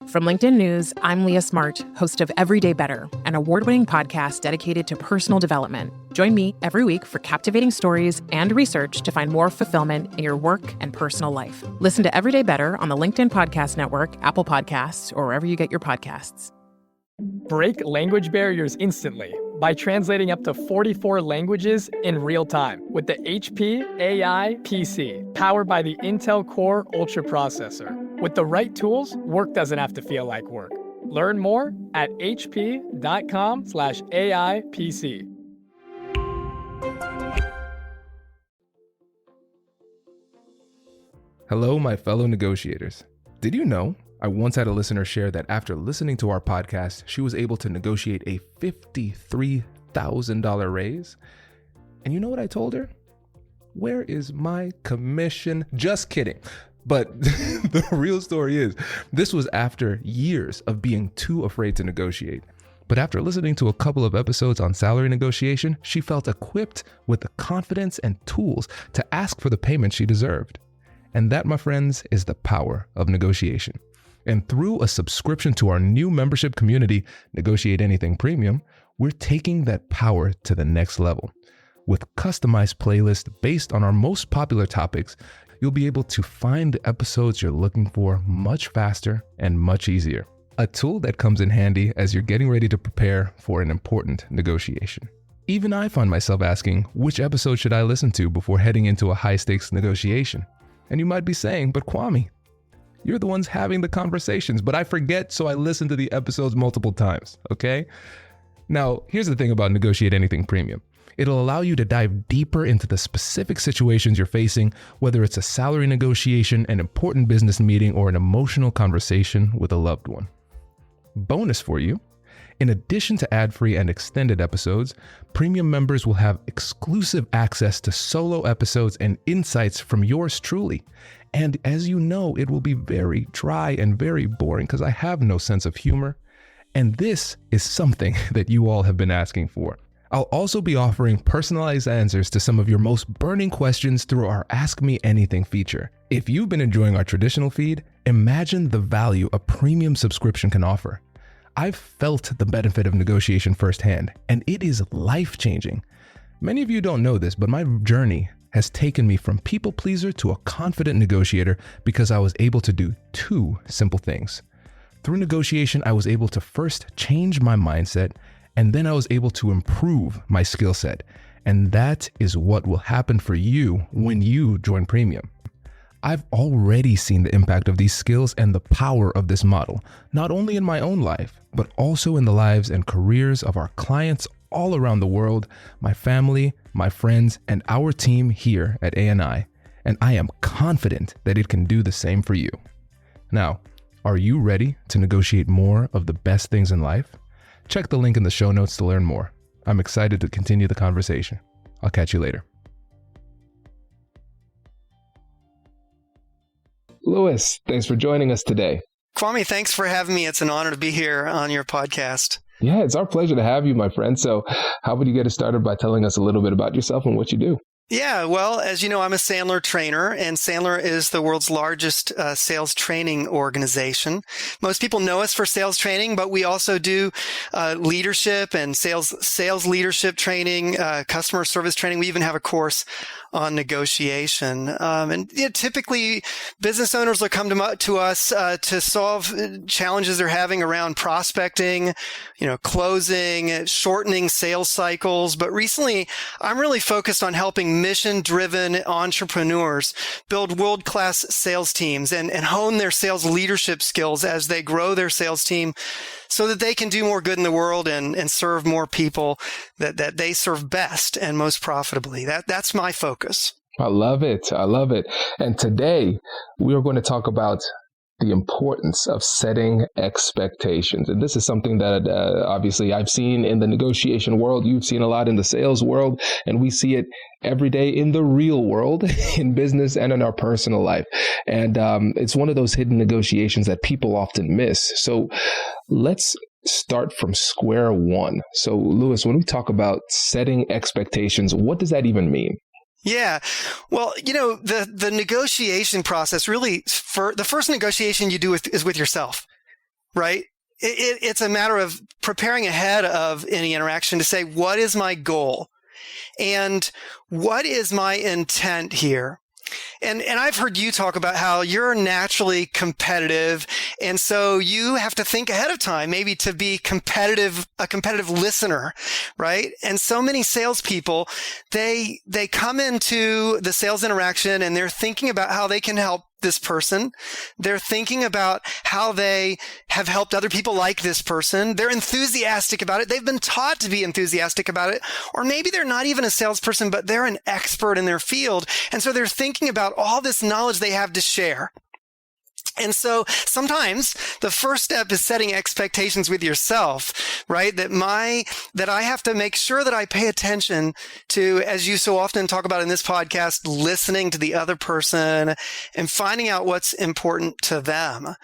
From LinkedIn News, I'm Leah Smart, host of Everyday Better, an award-winning podcast dedicated to personal development. Join me every week for captivating stories and research to find more fulfillment in your work and personal life. Listen to Everyday Better on the LinkedIn Podcast Network, Apple Podcasts, or wherever you get your podcasts. Break language barriers instantly by translating up to 44 languages in real time with the HP AI PC, powered by the Intel Core Ultra processor. With the right tools, work doesn't have to feel like work. Learn more at hp.com/AI PC. Hello, my fellow negotiators. Did you know I once had a listener share that after listening to our podcast, she was able to negotiate a $53,000 raise? And you know what I told her? Where is my commission? Just kidding. But the real story is, this was after years of being too afraid to negotiate. But after listening to a couple of episodes on salary negotiation, she felt equipped with the confidence and tools to ask for the payment she deserved. And that, my friends, is the power of negotiation. And through a subscription to our new membership community, Negotiate Anything Premium, we're taking that power to the next level. With customized playlists based on our most popular topics, you'll be able to find the episodes you're looking for much faster and much easier. A tool that comes in handy as you're getting ready to prepare for an important negotiation. Even I find myself asking, which episode should I listen to before heading into a high-stakes negotiation? And you might be saying, but Kwame, you're the ones having the conversations, but I forget, so I listen to the episodes multiple times, okay? Now, here's the thing about Negotiate Anything Premium. It'll allow you to dive deeper into the specific situations you're facing, whether it's a salary negotiation, an important business meeting, or an emotional conversation with a loved one. Bonus for you, in addition to ad-free and extended episodes, premium members will have exclusive access to solo episodes and insights from yours truly. And as you know, it will be very dry and very boring because I have no sense of humor. And this is something that you all have been asking for. I'll also be offering personalized answers to some of your most burning questions through our Ask Me Anything feature. If you've been enjoying our traditional feed, imagine the value a premium subscription can offer. I've felt the benefit of negotiation firsthand, and it is life-changing. Many of you don't know this, but my journey has taken me from people pleaser to a confident negotiator because I was able to do two simple things. Through negotiation, I was able to first change my mindset, and then I was able to improve my skill set. And that is what will happen for you when you join Premium. I've already seen the impact of these skills and the power of this model, not only in my own life, but also in the lives and careers of our clients all around the world, my family, my friends, and our team here at ANI. And I am confident that it can do the same for you. Now, are you ready to negotiate more of the best things in life? Check the link in the show notes to learn more. I'm excited to continue the conversation. I'll catch you later. Louis, thanks for joining us today. Kwame, thanks for having me. It's an honor to be here on your podcast. Yeah, it's our pleasure to have you, my friend. So how would you get us started by telling us a little bit about yourself and what you do? Yeah, well, as you know, I'm a Sandler trainer, and Sandler is the world's largest sales training organization. Most people know us for sales training, but we also do leadership and sales leadership training, customer service training. We even have a course on negotiation. Typically, business owners will come to us to solve challenges they're having around prospecting, closing, shortening sales cycles. But recently, I'm really focused on helping mission-driven entrepreneurs build world-class sales teams and hone their sales leadership skills as they grow their sales team so that they can do more good in the world and serve more people that they serve best and most profitably. That's my focus. I love it. I love it. And today we are going to talk about the importance of setting expectations. And this is something that obviously I've seen in the negotiation world. You've seen a lot in the sales world, and we see it every day in the real world, in business and in our personal life. And it's one of those hidden negotiations that people often miss. So let's start from square one. So Louis, when we talk about setting expectations, what does that even mean? Yeah. Well, the negotiation process really, the first negotiation you do is with yourself. right? It's a matter of preparing ahead of any interaction to say, what is my goal? And what is my intent here? And I've heard you talk about how you're naturally competitive. And so you have to think ahead of time, maybe to be a competitive listener, right? And so many salespeople, they come into the sales interaction and they're thinking about how they can help this person. They're thinking about how they have helped other people like this person. They're enthusiastic about it. They've been taught to be enthusiastic about it. Or maybe they're not even a salesperson, but they're an expert in their field. And so they're thinking about all this knowledge they have to share. And so sometimes the first step is setting expectations with yourself, right? That I have to make sure that I pay attention to, as you so often talk about in this podcast, listening to the other person and finding out what's important to them.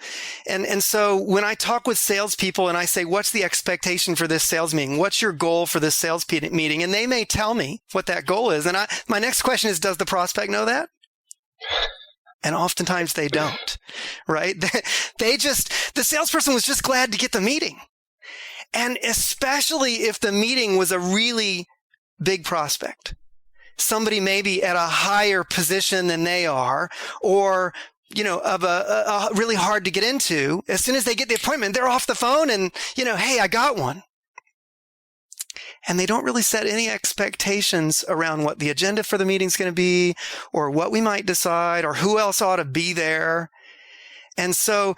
And so when I talk with salespeople and I say, what's the expectation for this sales meeting? What's your goal for this sales meeting? And they may tell me what that goal is. And my next question is, does the prospect know that? And oftentimes they don't, right? The salesperson was just glad to get the meeting. And especially if the meeting was a really big prospect, somebody maybe at a higher position than they are, or, of a really hard to get into. As soon as they get the appointment, they're off the phone and, hey, I got one. And they don't really set any expectations around what the agenda for the meeting is going to be, or what we might decide, or who else ought to be there. And so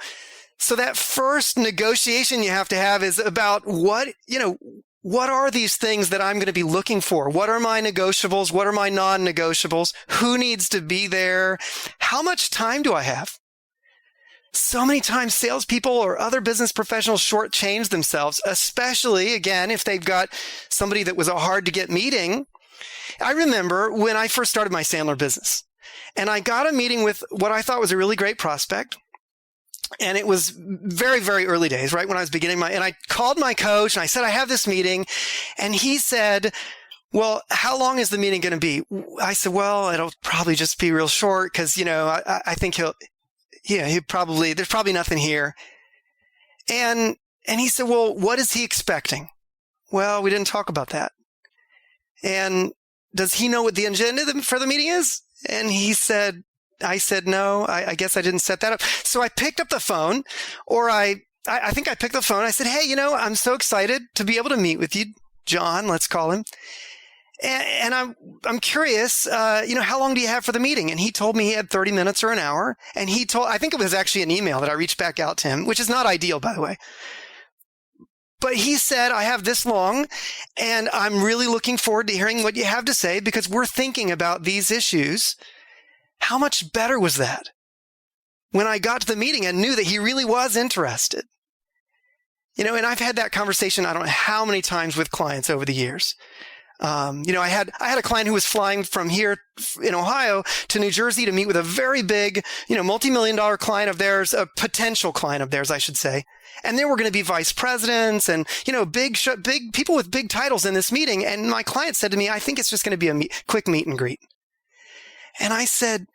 that first negotiation you have to have is about what are these things that I'm going to be looking for? What are my negotiables? What are my non-negotiables? Who needs to be there? How much time do I have? So many times salespeople or other business professionals shortchange themselves, especially, again, if they've got somebody that was a hard to get meeting. I remember when I first started my Sandler business, and I got a meeting with what I thought was a really great prospect. And it was very, very early days, right? When I was beginning and I called my coach and I said, I have this meeting. And he said, well, how long is the meeting going to be? I said, well, it'll probably just be real short because, I think there's probably nothing here. And he said, well, what is he expecting? Well, we didn't talk about that. And does he know what the agenda for the meeting is? And I said, no, I guess I didn't set that up. So I picked up the phone, or I think I picked the phone. I said, hey, I'm so excited to be able to meet with you, John, let's call him. And I'm curious, how long do you have for the meeting? And he told me he had 30 minutes or an hour. And I think it was actually an email that I reached back out to him, which is not ideal, by the way. But he said, I have this long, and I'm really looking forward to hearing what you have to say because we're thinking about these issues. How much better was that when I got to the meeting and knew that he really was interested? And I've had that conversation, I don't know how many times with clients over the years. I had a client who was flying from here in Ohio to New Jersey to meet with a very big, multi-million-dollar client of theirs, a potential client of theirs, I should say. And there were going to be vice presidents and, big people with big titles in this meeting. And my client said to me, I think it's just going to be a quick meet and greet. And I said,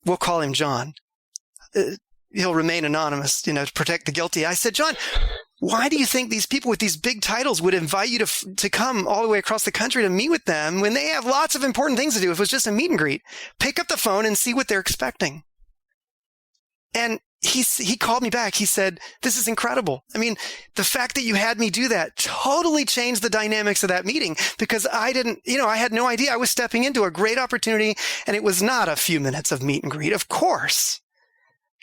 we'll call him John. He'll remain anonymous, to protect the guilty. I said, John, why do you think these people with these big titles would invite you to come all the way across the country to meet with them when they have lots of important things to do? If it was just a meet and greet, pick up the phone and see what they're expecting. And he called me back. He said, this is incredible. I mean, the fact that you had me do that totally changed the dynamics of that meeting because I had no idea I was stepping into a great opportunity, and it was not a few minutes of meet and greet. Of course,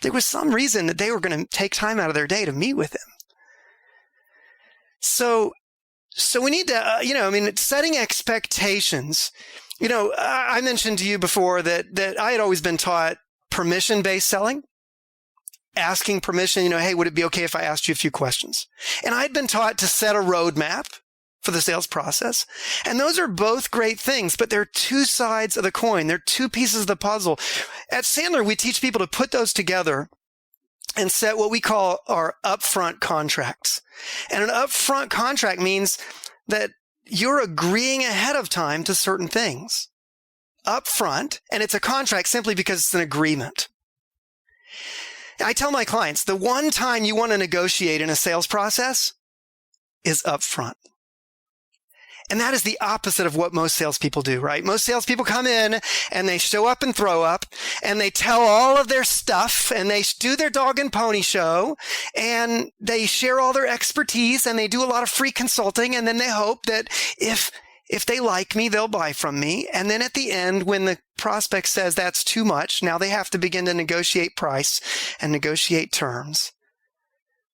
there was some reason that they were going to take time out of their day to meet with him. So we need to, setting expectations. I mentioned to you before that I had always been taught permission-based selling, asking permission, hey, would it be okay if I asked you a few questions? And I'd been taught to set a roadmap for the sales process. And those are both great things, but they're two sides of the coin. They're two pieces of the puzzle. At Sandler, we teach people to put those together and set what we call our upfront contracts. And an upfront contract means that you're agreeing ahead of time to certain things upfront, and it's a contract simply because it's an agreement. I tell my clients, the one time you want to negotiate in a sales process is upfront. And that is the opposite of what most salespeople do, right? Most salespeople come in and they show up and throw up and they tell all of their stuff and they do their dog and pony show and they share all their expertise and they do a lot of free consulting. And then they hope that if they like me, they'll buy from me. And then at the end, when the prospect says that's too much, now they have to begin to negotiate price and negotiate terms.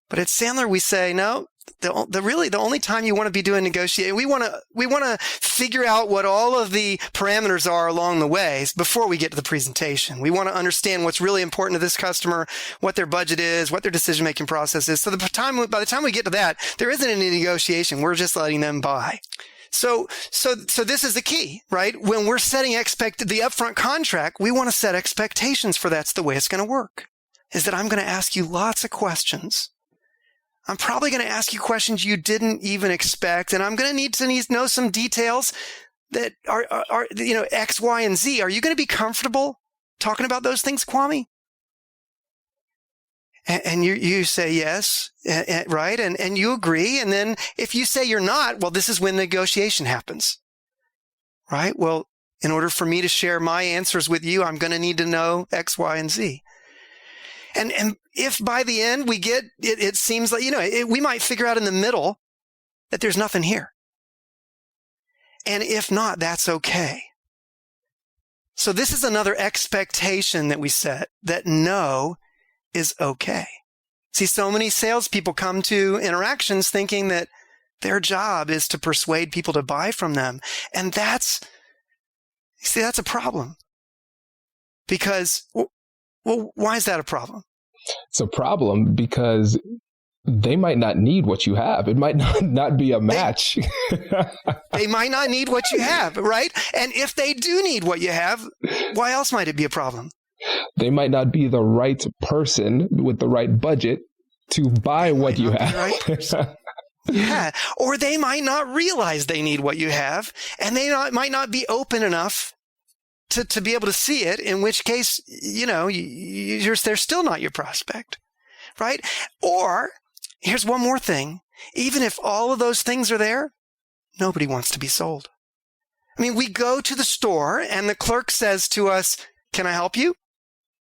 But at Sandler, we say, no, the only time you want to be doing negotiating, we want to figure out what all of the parameters are along the ways before we get to the presentation. We want to understand what's really important to this customer, what their budget is, what their decision-making process is. So by the time we get to that, there isn't any negotiation. We're just letting them buy. So this is the key, right? When we're setting the upfront contract, we want to set expectations for that's the way it's going to work, is that I'm going to ask you lots of questions. I'm probably going to ask you questions you didn't even expect, and I'm going to need to know some details that are X, Y, and Z. Are you going to be comfortable talking about those things, Kwame? And you say yes, right? And you agree. And then if you say you're not, well, this is when negotiation happens, right? Well, in order for me to share my answers with you, I'm going to need to know X, Y, and Z. And if by the end we get, it seems like, we might figure out in the middle that there's nothing here. And if not, that's okay. So this is another expectation that we set, that no is okay. See, so many salespeople come to interactions thinking that their job is to persuade people to buy from them. And that's a problem. Because, well, why is that a problem? It's a problem because they might not need what you have. It might not be a match. They might not need what you have, right? And if they do need what you have, why else might it be a problem? They might not be the right person with the right budget to buy what you have. Right. Yeah. Or they might not realize they need what you have, and they might not be open enough to be able to see it, in which case, they're still not your prospect, right? Or here's one more thing. Even if all of those things are there, nobody wants to be sold. I mean, we go to the store and the clerk says to us, "Can I help you?"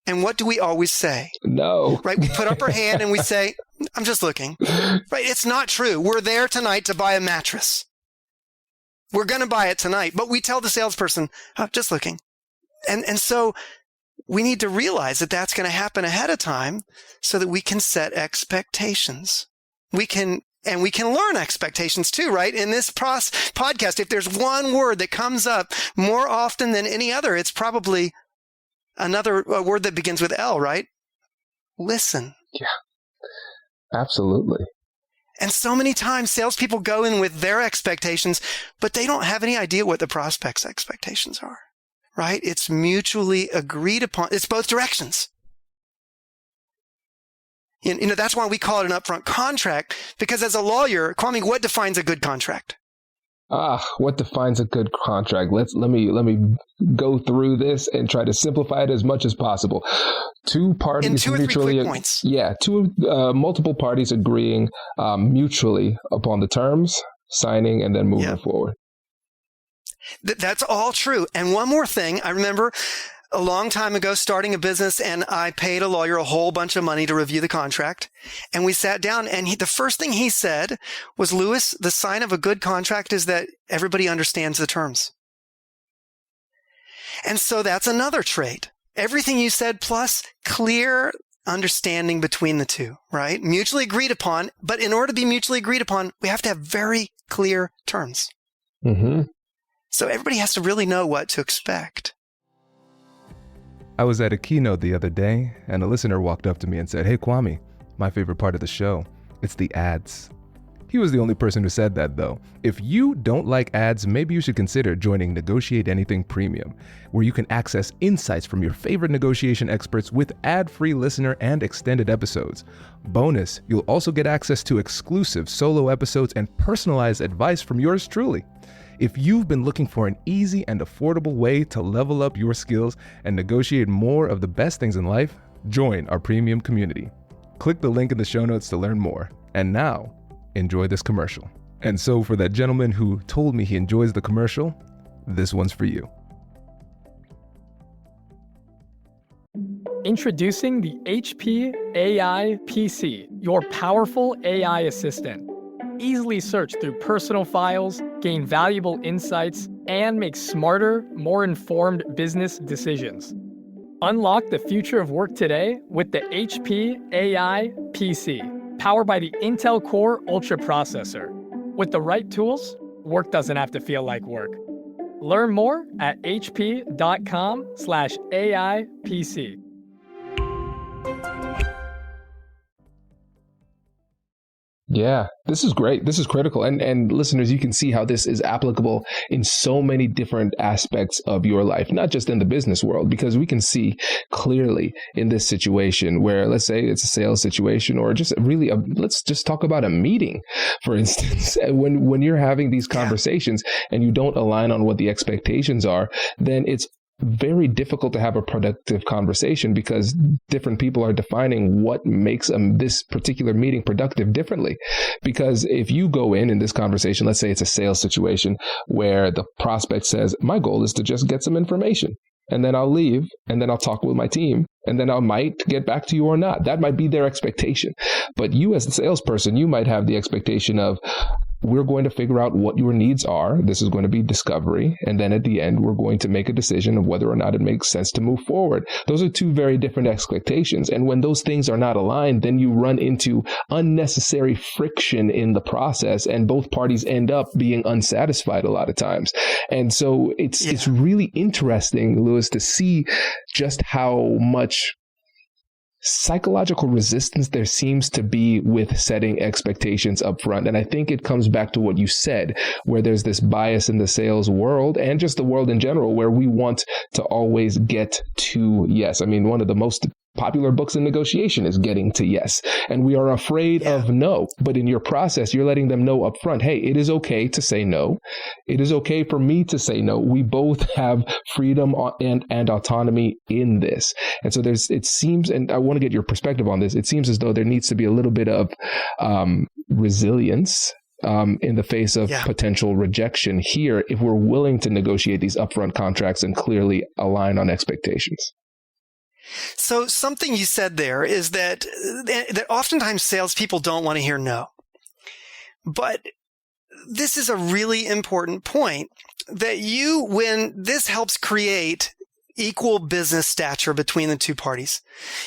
And what do we always say? No. Right? We put up our hand and we say, "I'm just looking." Right? It's not true. We're there tonight to buy a mattress. We're going to buy it tonight, but we tell the salesperson, "Oh, just looking." And so we need to realize that that's going to happen ahead of time so that we can set expectations. We can learn expectations too, right? In this podcast, if there's one word that comes up more often than any other, it's probably a word that begins with L, right? Listen. Yeah, absolutely. And so many times salespeople go in with their expectations, but they don't have any idea what the prospect's expectations are. Right? It's mutually agreed upon. It's both directions. That's why we call it an upfront contract, because as a lawyer, Kwame, what defines a good contract? What defines a good contract? Let me go through this and try to simplify it as much as possible. Two parties in 2 or 3 mutually, quick points. Yeah, multiple parties agreeing mutually upon the terms, signing, and then moving forward. That's all true. And one more thing, I remember a long time ago starting a business, and I paid a lawyer a whole bunch of money to review the contract. And we sat down, and the first thing he said was, "Lewis, the sign of a good contract is that everybody understands the terms." And so that's another trait. Everything you said plus clear understanding between the two, right? Mutually agreed upon. But in order to be mutually agreed upon, we have to have very clear terms. Mm-hmm. So everybody has to really know what to expect. I was at a keynote the other day, and a listener walked up to me and said, "Hey, Kwame, my favorite part of the show, it's the ads." He was the only person who said that, though. If you don't like ads, maybe you should consider joining Negotiate Anything Premium, where you can access insights from your favorite negotiation experts with ad-free listener and extended episodes. Bonus, you'll also get access to exclusive solo episodes and personalized advice from yours truly. If you've been looking for an easy and affordable way to level up your skills and negotiate more of the best things in life, Join our premium community. Click the link in the show notes to learn more. And now, enjoy this commercial. And so for that gentleman who told me he enjoys the commercial, this one's for you. Introducing the HP AI PC, your powerful AI assistant. Easily search through personal files, gain valuable insights, and make smarter, more informed business decisions. Unlock the future of work today with the HP AI PC, powered by the Intel Core Ultra processor. With the right tools, work doesn't have to feel like work. Learn more at hp.com/AIPC. Yeah, this is great. This is critical. And listeners, you can see how this is applicable in so many different aspects of your life, not just in the business world, because we can see clearly in this situation where, let's say it's a sales situation, or just really, let's just talk about a meeting, for instance. When you're having these conversations and you don't align on what the expectations are, then it's very difficult to have a productive conversation, because different people are defining what makes this particular meeting productive differently. Because if you go in this conversation, let's say it's a sales situation where the prospect says, my goal is to just get some information, and then I'll leave, and then I'll talk with my team, and then I might get back to you or not. That might be their expectation. But you as the salesperson, you might have the expectation of, we're going to figure out what your needs are. This is going to be discovery. And then at the end, we're going to make a decision of whether or not it makes sense to move forward. Those are two very different expectations. And when those things are not aligned, then you run into unnecessary friction in the process, and both parties end up being unsatisfied a lot of times. And so it's really interesting, Lewis, to see just how much psychological resistance there seems to be with setting expectations up front. And I think it comes back to what you said, where there's this bias in the sales world and just the world in general, where we want to always get to yes. I mean, one of the most popular books in negotiation is Getting to Yes. And we are afraid of no. But in your process, you're letting them know up front, hey, it is okay to say no. It is okay for me to say no. We both have freedom and autonomy in this. And so it seems, and I want to get your perspective on this, it seems as though there needs to be a little bit of resilience in the face of potential rejection here, if we're willing to negotiate these upfront contracts and clearly align on expectations. So something you said there is that oftentimes salespeople don't want to hear no. But this is a really important point, that when this helps create equal business stature between the two parties.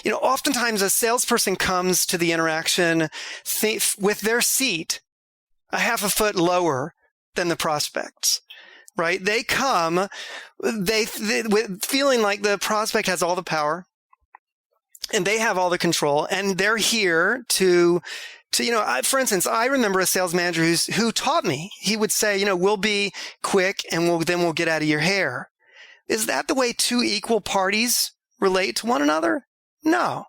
You know, oftentimes a salesperson comes to the interaction with their seat a half a foot lower than the prospects. Right? They come, feeling like the prospect has all the power and they have all the control, and they're here to for instance, I remember a sales manager who taught me. He would say, we'll be quick and we'll get out of your hair. Is that the way two equal parties relate to one another? No.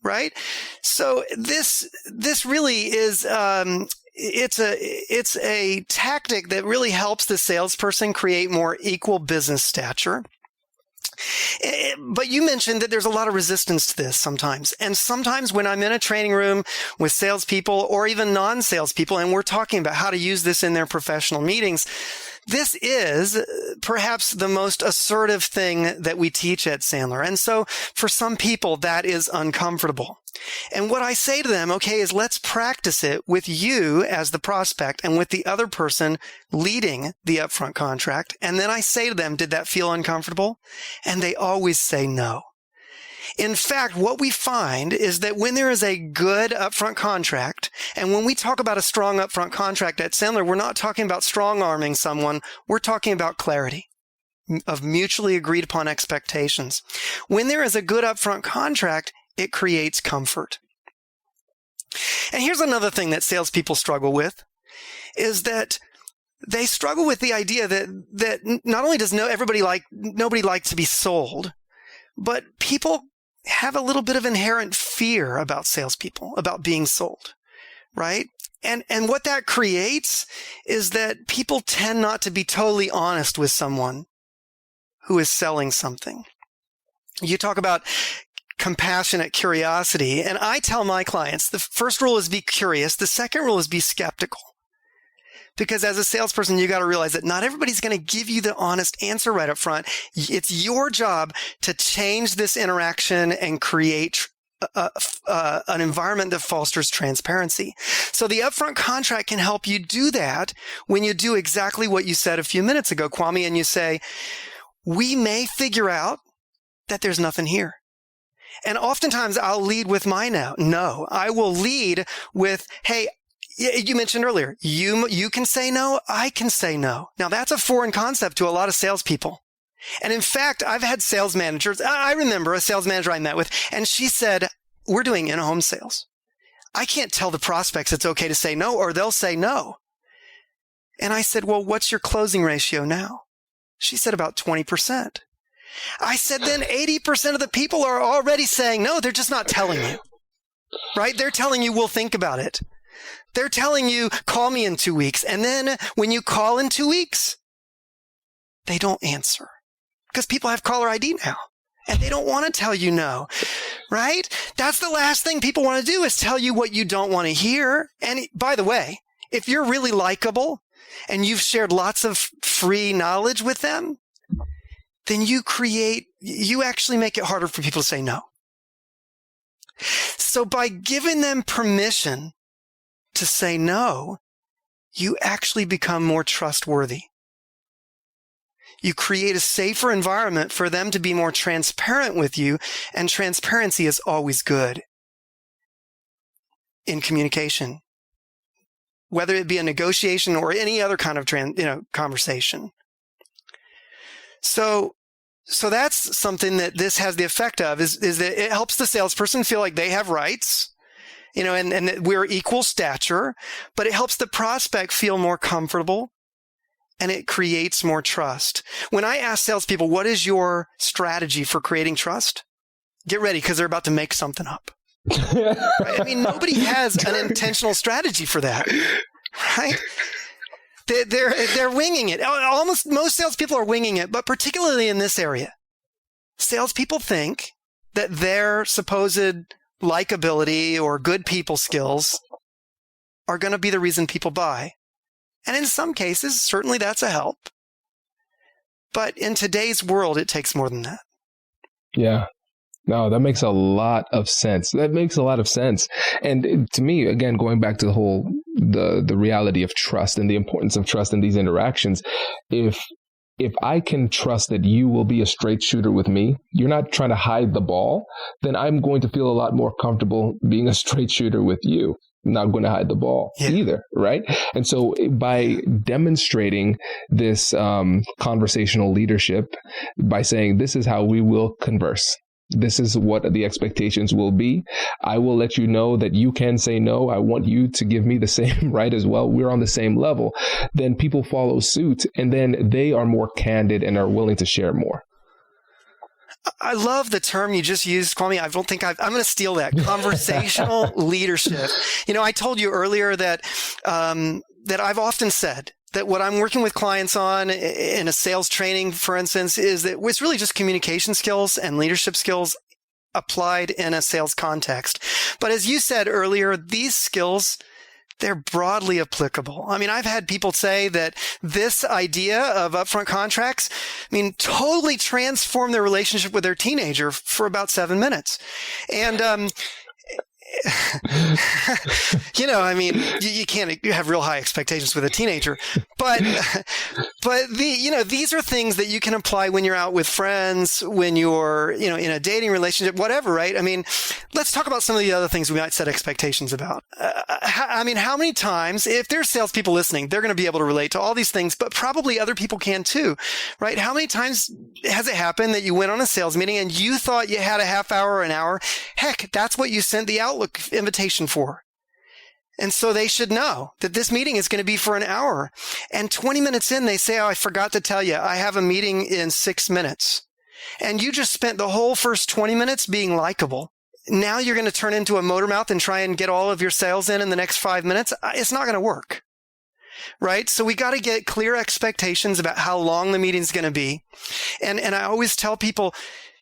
Right? So this really is, it's a tactic that really helps the salesperson create more equal business stature. But you mentioned that there's a lot of resistance to this sometimes. And sometimes when I'm in a training room with salespeople or even non-salespeople, and we're talking about how to use this in their professional meetings, this is perhaps the most assertive thing that we teach at Sandler. And so for some people, that is uncomfortable. And what I say to them, is let's practice it with you as the prospect and with the other person leading the upfront contract. And then I say to them, did that feel uncomfortable? And they always say no. In fact, what we find is that when there is a good upfront contract, and when we talk about a strong upfront contract at Sandler, we're not talking about strong-arming someone. We're talking about clarity of mutually agreed upon expectations. When there is a good upfront contract, it creates comfort. And here's another thing that salespeople struggle with, is that they struggle with the idea that not only does nobody like to be sold, but people have a little bit of inherent fear about salespeople, about being sold, right? And what that creates is that people tend not to be totally honest with someone who is selling something. You talk about compassionate curiosity. And I tell my clients, the first rule is be curious. The second rule is be skeptical. Because as a salesperson, you got to realize that not everybody's going to give you the honest answer right up front. It's your job to change this interaction and create an environment that fosters transparency. So the upfront contract can help you do that when you do exactly what you said a few minutes ago, Kwame, and you say, we may figure out that there's nothing here. And oftentimes I'll lead with my no. I will lead with, hey, you mentioned earlier, you can say no, I can say no. Now that's a foreign concept to a lot of salespeople. And in fact, I've had sales managers. I remember a sales manager I met with, and she said, we're doing in-home sales. I can't tell the prospects it's okay to say no, or they'll say no. And I said, well, what's your closing ratio now? She said about 20%. I said, then 80% of the people are already saying no. They're just not telling you, right? They're telling you, we'll think about it. They're telling you, call me in 2 weeks. And then when you call in 2 weeks, they don't answer because people have caller ID now and they don't want to tell you no, right? That's the last thing people want to do is tell you what you don't want to hear. And by the way, if you're really likable and you've shared lots of free knowledge with them, then you actually make it harder for people to say no. So by giving them permission to say no, you actually become more trustworthy. You create a safer environment for them to be more transparent with you, and transparency is always good in communication, whether it be a negotiation or any other kind of conversation. So that's something that this has the effect of is that it helps the salesperson feel like they have rights, and that we're equal stature, but it helps the prospect feel more comfortable and it creates more trust. When I ask salespeople, what is your strategy for creating trust? Get ready because they're about to make something up. Right? I mean, nobody has an intentional strategy for that, right? They're winging it. Almost most salespeople are winging it, but particularly in this area, salespeople think that their supposed likability or good people skills are going to be the reason people buy. And in some cases, certainly that's a help. But in today's world, it takes more than that. Yeah. No, that makes a lot of sense. And to me, again, going back to the reality of trust and the importance of trust in these interactions, if I can trust that you will be a straight shooter with me, you're not trying to hide the ball, then I'm going to feel a lot more comfortable being a straight shooter with you. I'm not going to hide the ball either, right? And so by demonstrating this conversational leadership, by saying this is how we will converse, this is what the expectations will be. I will let you know that you can say no. I want you to give me the same right as well. We're on the same level. Then people follow suit, and then they are more candid and are willing to share more. I love the term you just used, Kwame. I don't think I'm going to steal that. Conversational leadership. I told you earlier that I've often said that what I'm working with clients on in a sales training, for instance, is that it's really just communication skills and leadership skills applied in a sales context. But as you said earlier, these skills, they're broadly applicable. I mean, I've had people say that this idea of upfront contracts, totally transformed their relationship with their teenager for about 7 minutes. And, you can't have real high expectations with a teenager, but these are things that you can apply when you're out with friends, when you're, in a dating relationship, whatever, right? Let's talk about some of the other things we might set expectations about. How many times, if there's salespeople listening, they're going to be able to relate to all these things, but probably other people can too, right? How many times has it happened that you went on a sales meeting and you thought you had a half hour or an hour? Heck, that's what you sent the Outlook invitation for. And so they should know that this meeting is going to be for an hour. And 20 minutes in, they say, oh, I forgot to tell you, I have a meeting in 6 minutes. And you just spent the whole first 20 minutes being likable. Now you're going to turn into a motor mouth and try and get all of your sales in the next 5 minutes. It's not going to work. Right? So we got to get clear expectations about how long the meeting's going to be. And I always tell people,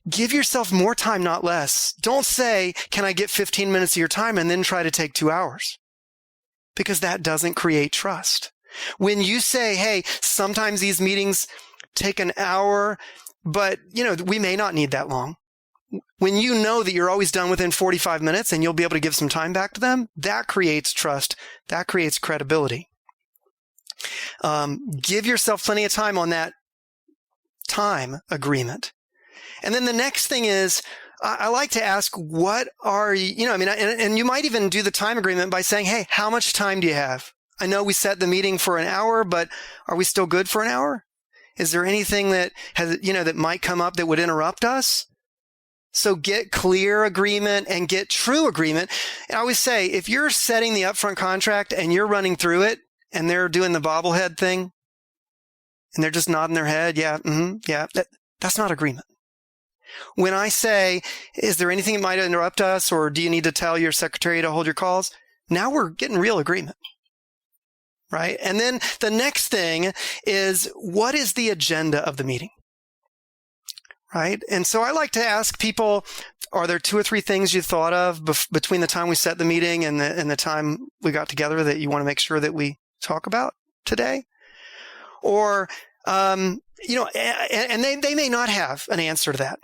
give yourself more time, not less. Don't say, can I get 15 minutes of your time, and then try to take 2 hours, because that doesn't create trust. When you say, hey, sometimes these meetings take an hour, but we may not need that long. When you know that you're always done within 45 minutes and you'll be able to give some time back to them, that creates trust. That creates credibility. Give yourself plenty of time on that time agreement. And then the next thing is, I like to ask, what are you, and you might even do the time agreement by saying, hey, how much time do you have? I know we set the meeting for an hour, but are we still good for an hour? Is there anything that that might come up that would interrupt us? So get clear agreement and get true agreement. And I always say, if you're setting the upfront contract and you're running through it and they're doing the bobblehead thing and they're just nodding their head, that's not agreement. When I say, is there anything that might interrupt us, or do you need to tell your secretary to hold your calls? Now we're getting real agreement, right? And then the next thing is, what is the agenda of the meeting, right? And so I like to ask people, are there 2 or 3 things you thought of between the time we set the meeting and the time we got together that you want to make sure that we talk about today? Or, and they may not have an answer to that.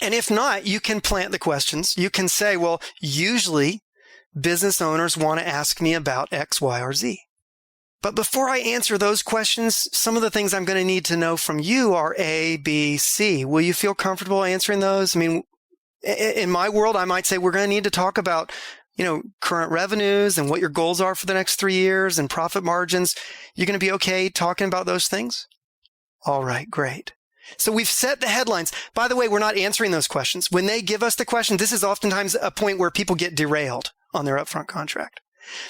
And if not, you can plant the questions. You can say, well, usually business owners want to ask me about X, Y, or Z. But before I answer those questions, some of the things I'm going to need to know from you are A, B, C. Will you feel comfortable answering those? I mean, in my world, I might say we're going to need to talk about, current revenues and what your goals are for the next 3 years and profit margins. You're going to be okay talking about those things? All right, great. So we've set the headlines. By the way, we're not answering those questions. When they give us the question, this is oftentimes a point where people get derailed on their upfront contract.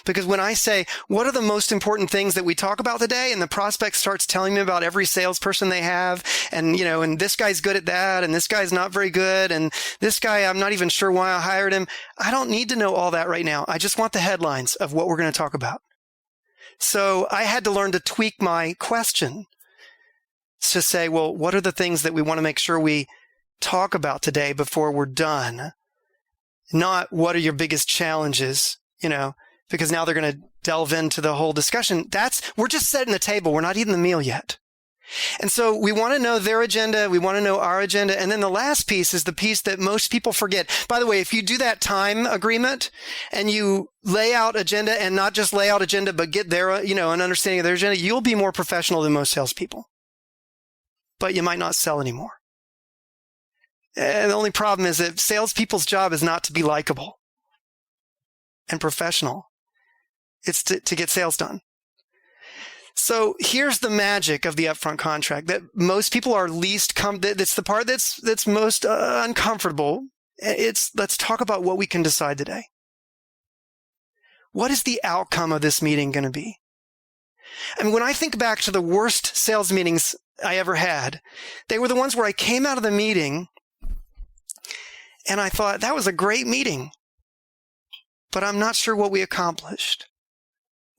Because when I say, what are the most important things that we talk about today? And the prospect starts telling me about every salesperson they have. And, and this guy's good at that. And this guy's not very good. And this guy, I'm not even sure why I hired him. I don't need to know all that right now. I just want the headlines of what we're going to talk about. So I had to learn to tweak my question to say, well, what are the things that we want to make sure we talk about today before we're done? Not what are your biggest challenges, because now they're going to delve into the whole discussion. We're just setting the table. We're not eating the meal yet. And so we want to know their agenda. We want to know our agenda. And then the last piece is the piece that most people forget. By the way, if you do that time agreement and you lay out agenda, and not just lay out agenda, but get their, an understanding of their agenda, you'll be more professional than most salespeople. But you might not sell anymore. And the only problem is that salespeople's job is not to be likable and professional. It's to get sales done. So here's the magic of the upfront contract that most people are that's the part that's most uncomfortable. Let's talk about what we can decide today. What is the outcome of this meeting going to be? And when I think back to the worst sales meetings I ever had, they were the ones where I came out of the meeting and I thought, that was a great meeting, but I'm not sure what we accomplished.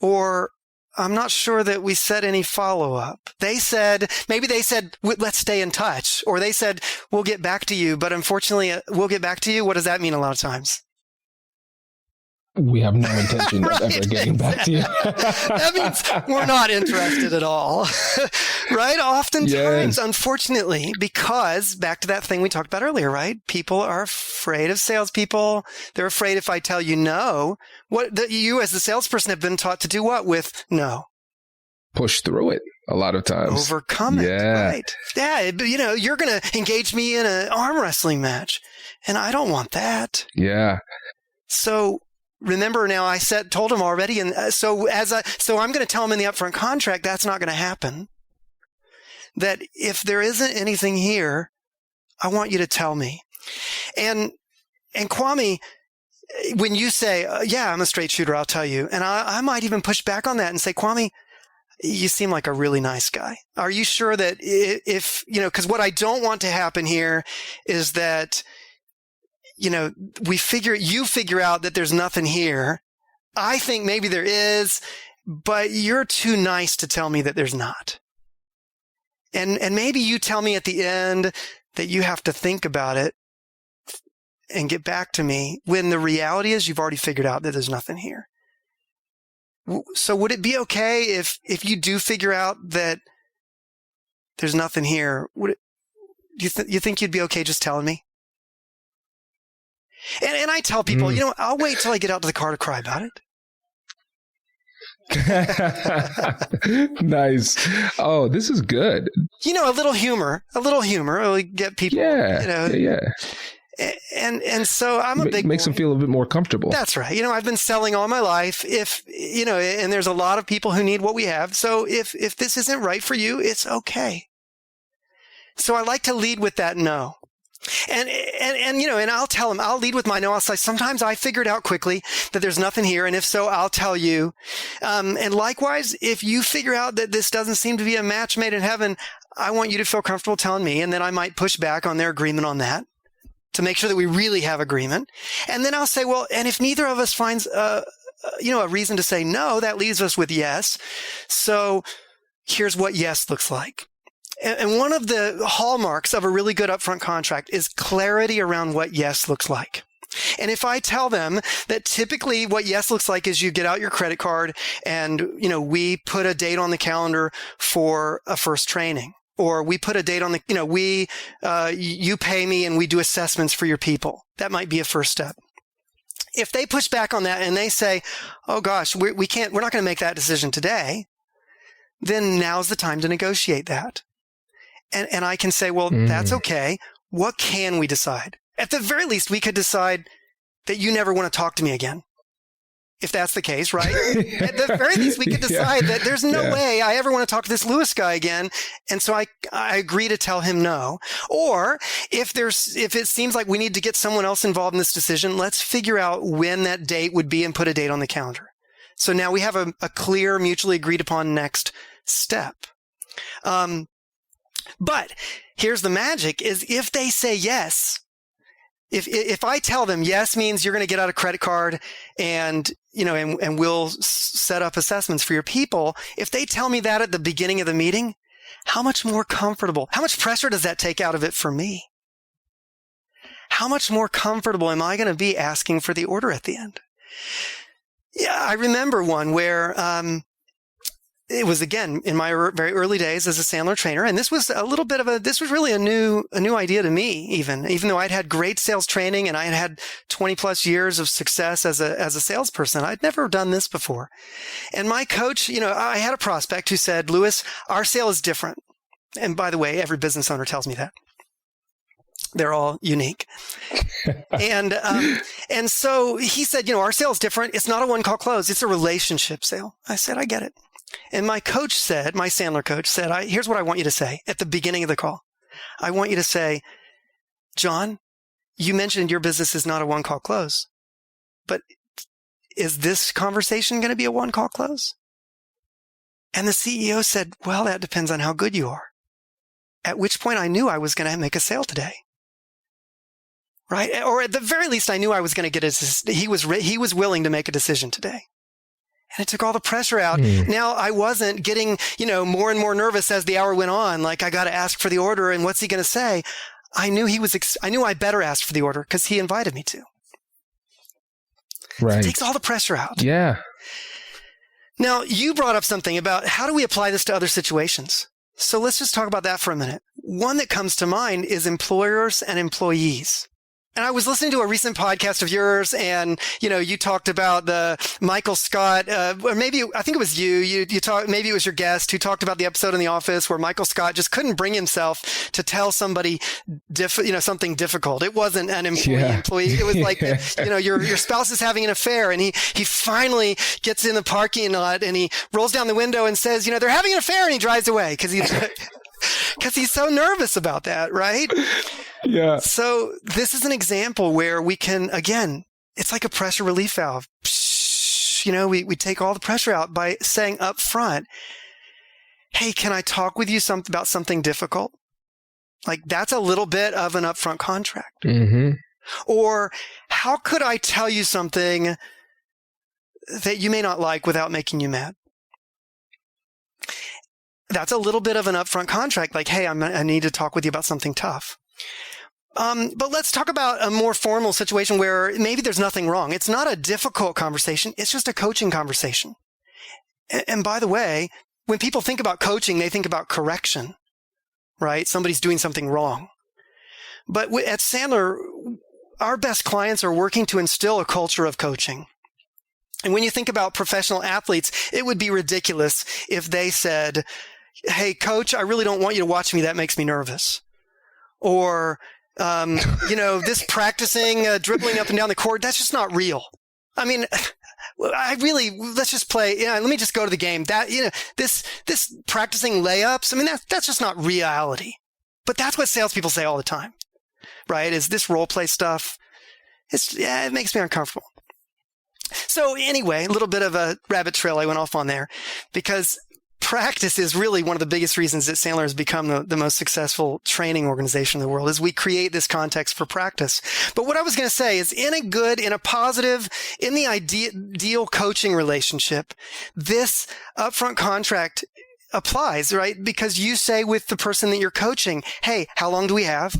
Or I'm not sure that we set any follow-up. Maybe they said, let's stay in touch. Or they said, we'll get back to you. But unfortunately, we'll get back to you. What does that mean a lot of times? We have no intention right, of ever getting back to you. That means we're not interested at all, right? Oftentimes, yes. Unfortunately, because back to that thing we talked about earlier, right? People are afraid of salespeople. They're afraid if I tell you no, you as the salesperson have been taught to do what with no? Push through it a lot of times. Overcome it, right? Yeah, you're going to engage me in an arm wrestling match, and I don't want that. Yeah. So remember now, I told him already, and so I'm going to tell him in the upfront contract that's not going to happen. That if there isn't anything here, I want you to tell me. And Kwame, when you say, "Yeah, I'm a straight shooter," I'll tell you, and I might even push back on that and say, "Kwame, you seem like a really nice guy. Are you sure that if because what I don't want to happen here is that." You figure out that there's nothing here. I think maybe there is, but you're too nice to tell me that there's not. And maybe you tell me at the end that you have to think about it and get back to me, when the reality is you've already figured out that there's nothing here. So would it be okay if you do figure out that there's nothing here? Do you think you'd be okay just telling me? And I tell people, I'll wait till I get out to the car to cry about it. Nice. Oh, this is good. A little humor will get people, Yeah. And so I'm a big makes them feel a bit more comfortable. That's right. I've been selling all my life. And there's a lot of people who need what we have. So if this isn't right for you, it's okay. So I like to lead with that no. And I'll tell them, I'll lead with my no. I'll say, sometimes I figured out quickly that there's nothing here. And if so, I'll tell you. And likewise, if you figure out that this doesn't seem to be a match made in heaven, I want you to feel comfortable telling me. And then I might push back on their agreement on that to make sure that we really have agreement. And then I'll say, well, and if neither of us finds, a reason to say no, that leaves us with yes. So here's what yes looks like. And one of the hallmarks of a really good upfront contract is clarity around what yes looks like. And if I tell them that typically what yes looks like is you get out your credit card and, we put a date on the calendar for a first training, or we put a date on the, you pay me and we do assessments for your people. That might be a first step. If they push back on that and they say, oh gosh, we're not going to make that decision today, then now's the time to negotiate that. And I can say, well, that's okay. What can we decide? At the very least, we could decide that you never want to talk to me again. If that's the case, right? At the very least, we could decide that there's no way I ever want to talk to this Lewis guy again. And so I agree to tell him no. Or if it seems like we need to get someone else involved in this decision, let's figure out when that date would be and put a date on the calendar. So now we have a clear, mutually agreed upon next step. But here's the magic is if they say yes, if I tell them yes means you're going to get out a credit card and, and we'll set up assessments for your people. If they tell me that at the beginning of the meeting, how much more comfortable, how much pressure does that take out of it for me? How much more comfortable am I going to be asking for the order at the end? Yeah, I remember one where, it was, again, in my very early days as a Sandler trainer. And this was this was really a new idea to me, even though I'd had great sales training and I had 20 plus years of success as a salesperson. I'd never done this before. And my coach, I had a prospect who said, Lewis, our sale is different. And by the way, every business owner tells me that. They're all unique. And so he said, our sale is different. It's not a one-call close. It's a relationship sale. I said, I get it. And my Sandler coach said, here's what I want you to say at the beginning of the call. I want you to say, John, you mentioned your business is not a one-call close, but is this conversation going to be a one-call close? And the CEO said, well, that depends on how good you are. At which point I knew I was going to make a sale today. Right? Or at the very least, I knew I was going to get he was willing to make a decision today. And it took all the pressure out. Now I wasn't getting, more and more nervous as the hour went on. Like I got to ask for the order and what's he going to say? I knew I knew I better ask for the order because he invited me to. Right. So it takes all the pressure out. Yeah. Now you brought up something about how do we apply this to other situations? So let's just talk about that for a minute. One that comes to mind is employers and employees. And I was listening to a recent podcast of yours and, you talked about the Michael Scott, or maybe, I think it was you talked, maybe it was your guest who talked about the episode in The Office where Michael Scott just couldn't bring himself to tell somebody, something difficult. It wasn't an employee. It was like, your spouse is having an affair and he finally gets in the parking lot and he rolls down the window and says, they're having an affair, and he drives away because he's so nervous about that, right? Yeah. So this is an example where we can, again, it's like a pressure relief valve. We take all the pressure out by saying up front, hey, can I talk with you about something difficult? Like that's a little bit of an upfront contract. Mm-hmm. Or how could I tell you something that you may not like without making you mad? That's a little bit of an upfront contract. Like, hey, I need to talk with you about something tough. But let's talk about a more formal situation where maybe there's nothing wrong. It's not a difficult conversation. It's just a coaching conversation. And by the way, when people think about coaching, they think about correction, right? Somebody's doing something wrong. But at Sandler, our best clients are working to instill a culture of coaching. And when you think about professional athletes, it would be ridiculous if they said, hey, coach, I really don't want you to watch me. That makes me nervous. Or, this practicing dribbling up and down the court, that's just not real. I mean, let's just play. Let me just go to the game. That, this practicing layups. I mean, that's just not reality. But that's what salespeople say all the time, right? Is this role play stuff? It makes me uncomfortable. So anyway, a little bit of a rabbit trail I went off on there, because practice is really one of the biggest reasons that Sandler has become the most successful training organization in the world, is we create this context for practice. But what I was going to say is in a positive, in the ideal coaching relationship, this upfront contract applies, right? Because you say with the person that you're coaching, hey, how long do we have?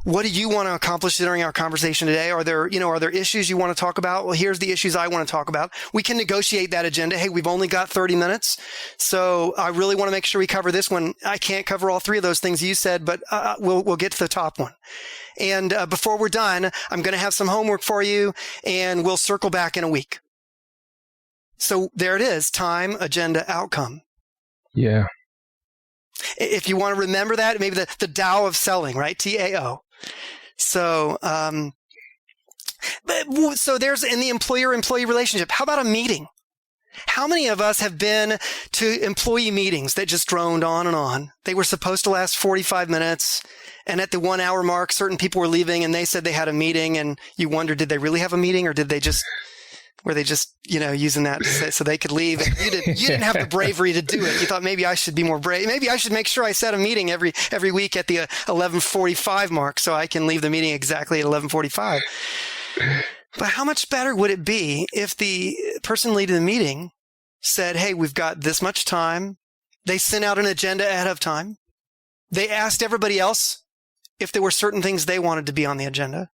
What do you want to accomplish during our conversation today? Are there issues you want to talk about? Well, here's the issues I want to talk about. We can negotiate that agenda. Hey, we've only got 30 minutes. So I really want to make sure we cover this one. I can't cover all three of those things you said, but we'll get to the top one. And before we're done, I'm going to have some homework for you, and we'll circle back in a week. So there it is. Time, agenda, outcome. Yeah. If you want to remember that, maybe the Tao of selling, right? TAO. So, so there's in the employer-employee relationship. How about a meeting? How many of us have been to employee meetings that just droned on and on? They were supposed to last 45 minutes. And at the 1 hour mark, certain people were leaving and they said they had a meeting, and you wonder, did they really have a meeting, or were they just, using that so they could leave? And you didn't have the bravery to do it. You thought, maybe I should be more brave. Maybe I should make sure I set a meeting every week at the 11:45 mark so I can leave the meeting exactly at 11:45. But how much better would it be if the person leading the meeting said, hey, we've got this much time. They sent out an agenda ahead of time. They asked everybody else if there were certain things they wanted to be on the agenda.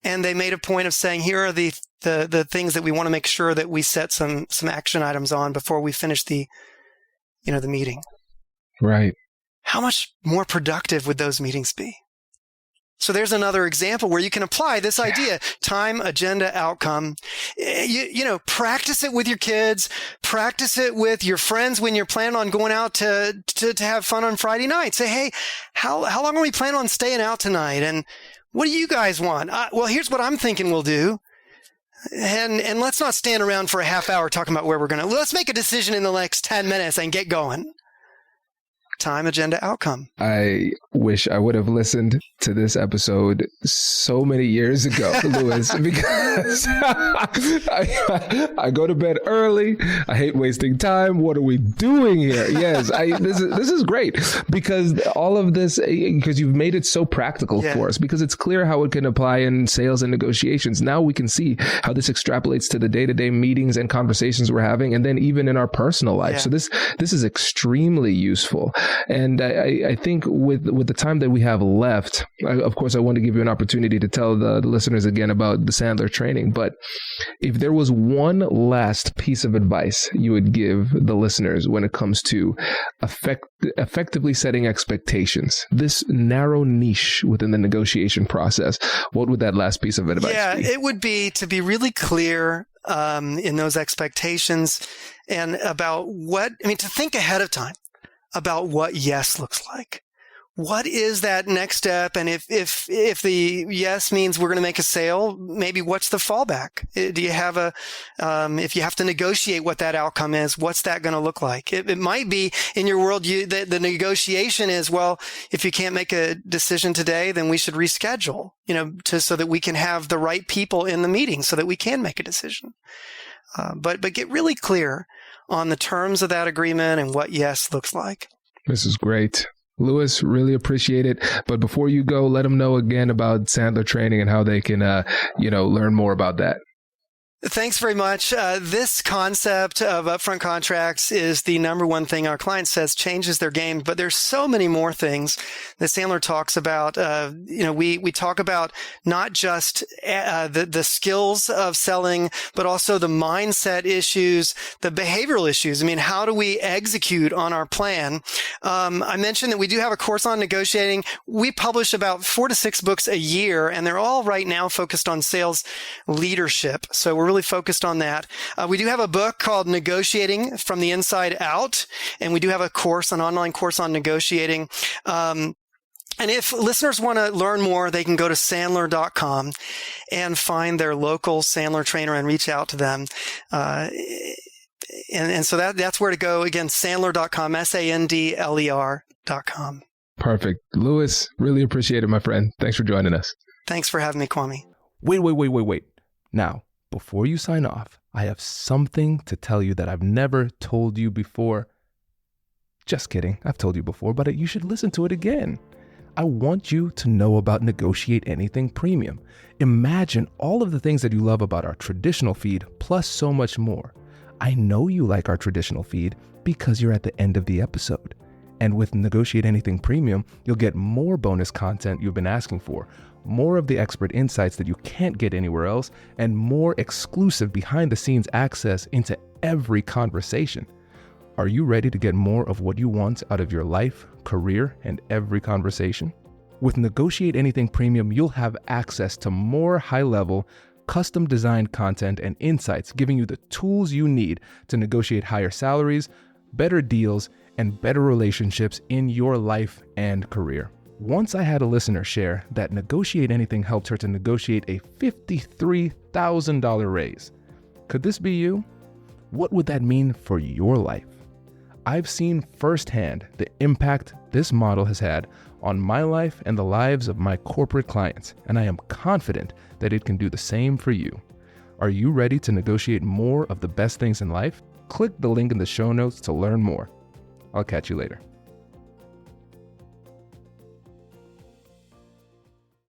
And they made a point of saying, here are the things that we want to make sure that we set some action items on before we finish the meeting. Right. How much more productive would those meetings be? So there's another example where you can apply this idea, time, agenda, outcome. Practice it with your kids, practice it with your friends when you're planning on going out to have fun on Friday night. Say, hey, how long are we planning on staying out tonight? And what do you guys want? Well, here's what I'm thinking we'll do. And let's not stand around for a half hour talking about where we're going to. Let's make a decision in the next 10 minutes and get going. Time, agenda, outcome. I wish I would have listened to this episode so many years ago, Louis, because I go to bed early. I hate wasting time. What are we doing here? Yes, this is great, because all of this, because you've made it so practical for us, because it's clear how it can apply in sales and negotiations. Now we can see how this extrapolates to the day-to-day meetings and conversations we're having, and then even in our personal life. So this is extremely useful. And I think with the time that we have left, of course, I want to give you an opportunity to tell the listeners again about the Sandler training. But if there was one last piece of advice you would give the listeners when it comes to effectively setting expectations, this narrow niche within the negotiation process, what would that last piece of advice be? It would be to be really clear in those expectations and about to think ahead of time about what yes looks like. What is that next step? And if the yes means we're going to make a sale, maybe what's the fallback? Do you have if you have to negotiate what that outcome is, what's that going to look like? It might be in your world, the negotiation is, well, if you can't make a decision today, then we should reschedule, so that we can have the right people in the meeting so that we can make a decision. But get really clear on the terms of that agreement and what yes looks like. This is great. Louis, really appreciate it. But before you go, let them know again about Sandler training and how they can, learn more about that. Thanks very much. This concept of upfront contracts is the number one thing our client says changes their game, but there's so many more things that Sandler talks about. We talk about not just the skills of selling, but also the mindset issues, the behavioral issues. I mean, how do we execute on our plan? I mentioned that we do have a course on negotiating. We publish about 4 to 6 books a year, and they're all right now focused on sales leadership. So we're really focused on that. We do have a book called Negotiating from the Inside Out, and we do have an online course on negotiating. And if listeners want to learn more, they can go to Sandler.com and find their local Sandler trainer and reach out to them. And so that's where to go. Again, Sandler.com, SANDLER.com. Perfect. Louis, really appreciate it, my friend. Thanks for joining us. Thanks for having me, Kwame. Wait. Now, before you sign off, I have something to tell you that I've never told you before. Just kidding. I've told you before, but you should listen to it again. I want you to know about Negotiate Anything Premium. Imagine all of the things that you love about our traditional feed, plus so much more. I know you like our traditional feed because you're at the end of the episode. And with Negotiate Anything Premium, you'll get more bonus content you've been asking for, more of the expert insights that you can't get anywhere else, and more exclusive behind-the-scenes access into every conversation. Are you ready to get more of what you want out of your life, career, and every conversation? With Negotiate Anything Premium, you'll have access to more high-level, custom-designed content and insights, giving you the tools you need to negotiate higher salaries, better deals, and better relationships in your life and career. Once I had a listener share that Negotiate Anything helped her to negotiate a $53,000 raise. Could this be you? What would that mean for your life? I've seen firsthand the impact this model has had on my life and the lives of my corporate clients, and I am confident that it can do the same for you. Are you ready to negotiate more of the best things in life? Click the link in the show notes to learn more. I'll catch you later.